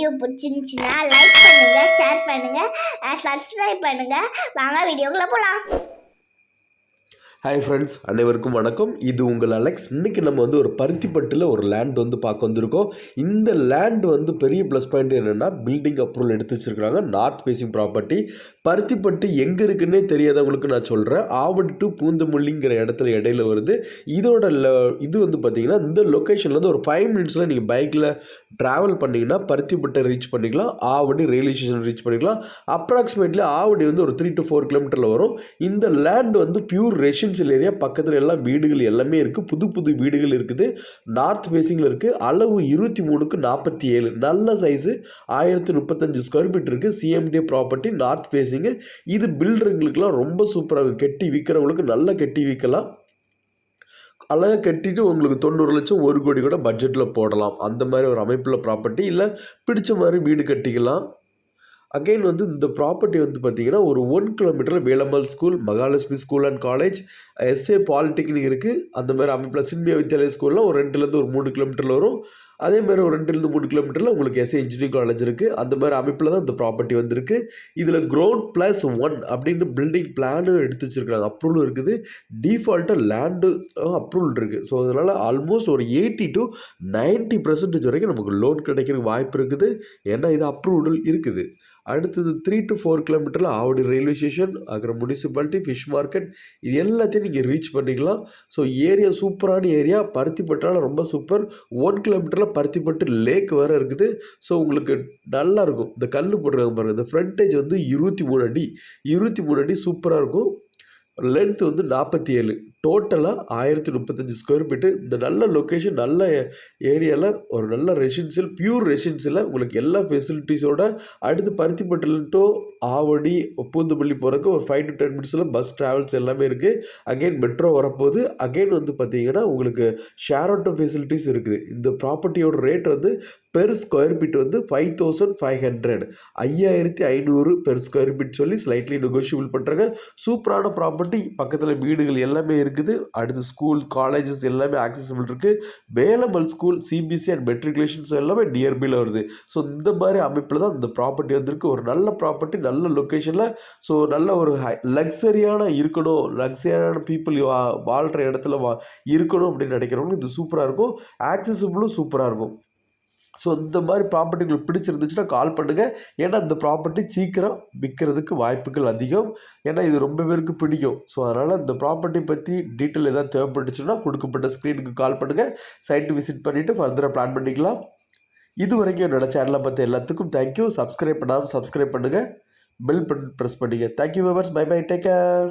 Video பிடிச்சிருந்துச்சுன்னா like பண்ணுங்க, share பண்ணுங்க, சப்ஸ்கிரைப் பண்ணுங்க. வாங்க வீடியோக்குள்ள போலாம். ஹாய் ஃப்ரெண்ட்ஸ், அனைவருக்கும் வணக்கம். இது உங்கள் அலெக்ஸ். இன்றைக்கி நம்ம ஒரு பருத்திப்பட்டில் ஒரு லேண்ட் பார்க்க வந்திருக்கோம். இந்த லேண்ட் பெரிய ப்ளஸ் பாயிண்ட் என்னென்னா பில்டிங் அப்ரூவல் எடுத்து வச்சுருக்காங்க. North facing property. பருத்திப்பட்டு எங்கே இருக்குன்னே தெரியாதவங்களுக்கு நான் சொல்கிறேன். ஆவடி டு பூந்தமல்லிங்கிற இடத்துல இடையில வருது. இதோட இது பார்த்திங்கன்னா இந்த லொக்கேஷன்லேருந்து ஒரு 5 மினிட்ஸில் நீங்கள் பைக்கில் ட்ராவல் பண்ணிங்கன்னா பருத்திப்பட்டை ரீச் பண்ணிக்கலாம். ஆவடி ரயில்வே ஸ்டேஷன் ரீச் பண்ணிக்கலாம். அப்ராக்சிமேட்லி ஆவடி ஒரு 3 to 4 கிலோமீட்டரில் வரும். இந்த லேண்ட் பியூர் ரெசிடென்ஷியல் ஏரியா. பக்கத்தில் எல்லாம் வீடுகள் எல்லாமே இருக்குது. புது புது வீடுகள் இருக்குது. நார்த் ஃபேஸிங்கில் இருக்குது. அளவு 23x47. நல்ல சைஸு. 1035 ஸ்கொயர் ஃபீட் இருக்குது. CMD property, north facing. இது பில்டருங்களுக்குலாம் ரொம்ப சூப்பராக கெட்டி விற்கிறவங்களுக்கு நல்லா கெட்டி விற்கலாம். அழகாக கட்டிட்டு உங்களுக்கு 90 லட்சம் 1 கோடி கூட பட்ஜெட்டில் போடலாம். அந்த மாதிரி ஒரு அமைப்பில் ப்ராப்பர்ட்டி. இல்லை பிடிச்ச மாதிரி வீடு கட்டிக்கலாம். அகைன் இந்த ப்ராப்பர்ட்டி பார்த்தீங்கன்னா ஒரு 1 கிலோமீட்டரில் Velammal school, Mahalakshmi school and college, S A polytechnic இருக்குது. அந்த மாதிரி அமைப்பில் சின்மியா வித்யாலயா ஸ்கூல்லாம் ஒரு 2லேருந்து ஒரு 3 கிலோமீட்டரில் வரும். அதே மாதிரி ஒரு 2லேருந்து 3 கிலோமீட்டரில் உங்களுக்கு எஸ்ஏ இன்ஜினியரிங் காலேஜ் இருக்குது. அந்த மாதிரி அமைப்பில் தான் இந்த ப்ராப்பர்ட்டி வந்திருக்கு. இதில் கிரவுண்ட் +1 அப்படின்ட்டு பில்டிங் பிளானும் எடுத்து வச்சுருக்காங்க. அப்ரூவலும் இருக்குது. டிஃபால்ட்டாக லேண்டு அப்ரூவல் இருக்குது. ஸோ அதனால் ஆல்மோஸ்ட் ஒரு 80 to 90% வரைக்கும் நமக்கு லோன் கிடைக்கிறதுக்கு வாய்ப்பு இருக்குது. ஏன்னா இது அப்ரூவல் இருக்குது. அடுத்தது 3 to 4 கிலோமீட்டரில் ஆவடி ரயில்வே ஸ்டேஷன், அப்புறம் முனிசிபாலிட்டி, ஃபிஷ் மார்க்கெட், இது எல்லாத்தையும் நீங்கள் ரீச் பண்ணிக்கலாம். ஸோ ஏரியா சூப்பரான ஏரியா. பருத்திப்பட்டால ரொம்ப சூப்பர். 1 கிலோமீட்டரில் பருத்திப்பட்டு லேக் வேறு இருக்குது. ஸோ உங்களுக்கு நல்லாயிருக்கும். இந்த கல் போட்டுருக்காங்க பாருங்கள். இந்த ஃப்ரண்டேஜ் 23 அடி. 23 அடி சூப்பராக இருக்கும். லென்த் 47. டோட்டலாக 1035 ஸ்கொயர் ஃபீட்டு. இந்த நல்ல லொக்கேஷன், நல்ல ஏரியாவில் ஒரு நல்ல ரெசிடென்சியல், பியூர் ரெசிடென்சியலில் உங்களுக்கு எல்லா ஃபெசிலிட்டிஸோட. அடுத்து பருத்திப்பட்டில் ஆவடி பூந்தமல்லி போகிறதுக்கு ஒரு 5 to 10 மினிட்ஸில் பஸ் ட்ராவல்ஸ் எல்லாமே இருக்குது. அகெயின் மெட்ரோ வரப்போகுது. அகெயின் பார்த்தீங்கன்னா உங்களுக்கு ஷேர் ஆட்டோ ஃபெசிலிட்டிஸ் இருக்குது. இந்த ப்ராப்பர்ட்டியோட rate per square feet 5500. 5500 per square feet சொல்லி ஸ்லைட்லி நெகோஷியபிள் பண்ணுறாங்க. சூப்பரான ப்ராப்பர்ட்டி. பக்கத்தில் வீடுகள் எல்லாமே இருக்குது. அடுத்து ஸ்கூல், காலேஜஸ் எல்லாமே ஆக்சசிபிள் இருக்குது. Velammal school, CBSE and matriculations எல்லாமே நியர்பையில் வருது. ஸோ இந்த மாதிரி அமைப்பில் தான் இந்த ப்ராப்பர்ட்டி வந்திருக்கு. ஒரு நல்ல ப்ராப்பர்ட்டி, நல்ல லொக்கேஷனில். ஸோ நல்ல ஒரு லக்ஸரியான இருக்கணும், லக்ஸரியான பீப்புள் வாழ்கிற இடத்துல இருக்கணும் அப்படின்னு நினைக்கிறவங்க இது சூப்பராக இருக்கும். ஆக்சசிபிளும் சூப்பராக இருக்கும். ஸோ இந்த மாதிரி ப்ராப்பர்ட்டி உங்களுக்கு பிடிச்சிருந்துச்சுன்னா கால் பண்ணுங்கள். ஏன்னா இந்த ப்ராப்பர்ட்டி சீக்கிரம் விற்கிறதுக்கு வாய்ப்புகள் அதிகம். ஏன்னா இது ரொம்ப பேருக்கு பிடிக்கும். ஸோ அதனால் இந்த ப்ராப்பர்ட்டி பற்றி டீட்டெயில் எதாவது தேவைப்பட்டுச்சுன்னா கொடுக்கப்பட்ட ஸ்க்ரீனுக்கு கால் பண்ணுங்கள். சைட்டு விசிட் பண்ணிவிட்டு ஃபர்தராக பிளான் பண்ணிக்கலாம். இது வரைக்கும் என்னோடய சேனலை பற்றி எல்லாத்துக்கும் தேங்க்யூ. சப்ஸ்கிரைப் பண்ணாமல் சப்ஸ்கிரைப் பண்ணுங்கள். பெல் பட்டன் ப்ரெஸ் பண்ணுங்கள். Thank you viewers. Bye bye. Take care.